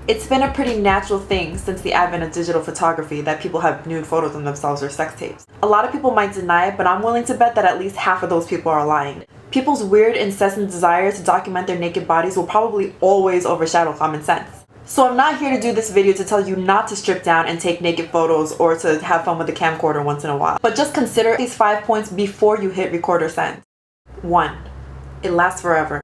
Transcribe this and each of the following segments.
It's been a pretty natural thing since the advent of digital photography that people have nude photos of themselves or sex tapes. A lot of people might deny it, but I'm willing to bet that at least half of those people are lying. People's weird, incessant desire to document their naked bodies will probably always overshadow common sense. So I'm not here to do this video to tell you not to strip down and take naked photos or to have fun with the camcorder once in a while. But just consider these 5 points before you hit record or send. 1. It lasts forever.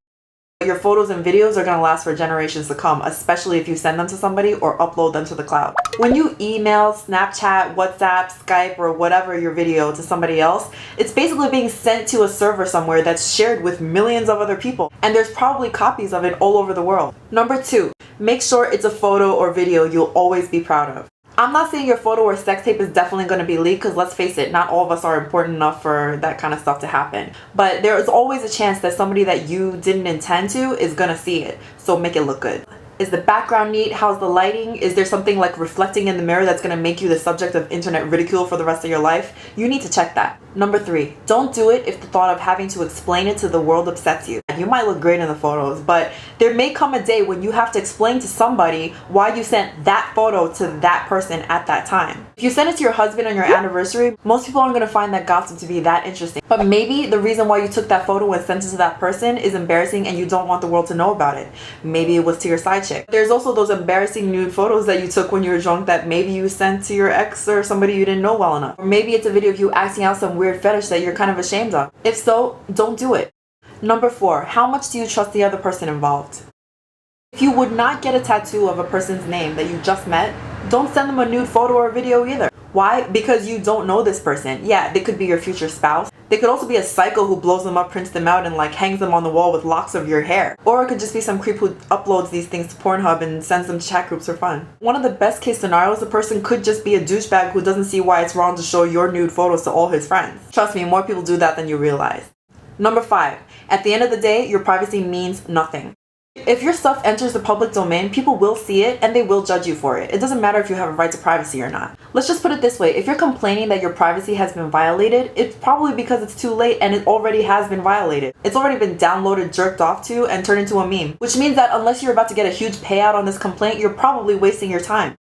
Your photos and videos are going to last for generations to come, especially if you send them to somebody or upload them to the cloud. When you email, Snapchat, WhatsApp, Skype, or whatever your video to somebody else, it's basically being sent to a server somewhere that's shared with millions of other people, and there's probably copies of it all over the world. Number 2, make sure it's a photo or video you'll always be proud of. I'm not saying your photo or sex tape is definitely going to be leaked, because let's face it, not all of us are important enough for that kind of stuff to happen. But there is always a chance that somebody that you didn't intend to is going to see it, so make it look good. Is the background neat? How's the lighting? Is there something like reflecting in the mirror that's going to make you the subject of internet ridicule for the rest of your life? You need to check that. Number 3, don't do it if the thought of having to explain it to the world upsets you. You might look great in the photos, but there may come a day when you have to explain to somebody why you sent that photo to that person at that time. If you send it to your husband on your anniversary, most people aren't going to find that gossip to be that interesting. But maybe the reason why you took that photo and sent it to that person is embarrassing and you don't want the world to know about it. Maybe it was to your side chick. There's also those embarrassing nude photos that you took when you were drunk that maybe you sent to your ex or somebody you didn't know well enough. Or maybe it's a video of you acting out some weird fetish that you're kind of ashamed of. If so, don't do it. Number 4, how much do you trust the other person involved? If you would not get a tattoo of a person's name that you just met, don't send them a nude photo or video either. Why? Because you don't know this person. Yeah, they could be your future spouse. They could also be a psycho who blows them up, prints them out, and like hangs them on the wall with locks of your hair. Or it could just be some creep who uploads these things to Pornhub and sends them to chat groups for fun. One of the best case scenarios, the person could just be a douchebag who doesn't see why it's wrong to show your nude photos to all his friends. Trust me, more people do that than you realize. Number 5, at the end of the day, your privacy means nothing. If your stuff enters the public domain, people will see it and they will judge you for it. It doesn't matter if you have a right to privacy or not. Let's just put it this way. If you're complaining that your privacy has been violated, it's probably because it's too late and it already has been violated. It's already been downloaded, jerked off to, and turned into a meme. Which means that unless you're about to get a huge payout on this complaint, you're probably wasting your time.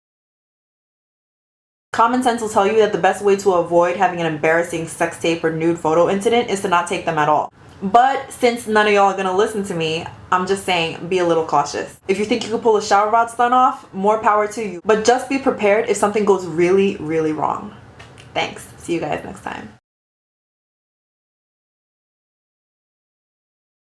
Common sense will tell you that the best way to avoid having an embarrassing sex tape or nude photo incident is to not take them at all. But since none of y'all are gonna listen to me, I'm just saying, be a little cautious. If you think you can pull a shower rod stunt off, more power to you. But just be prepared if something goes really, really wrong. Thanks. See you guys next time.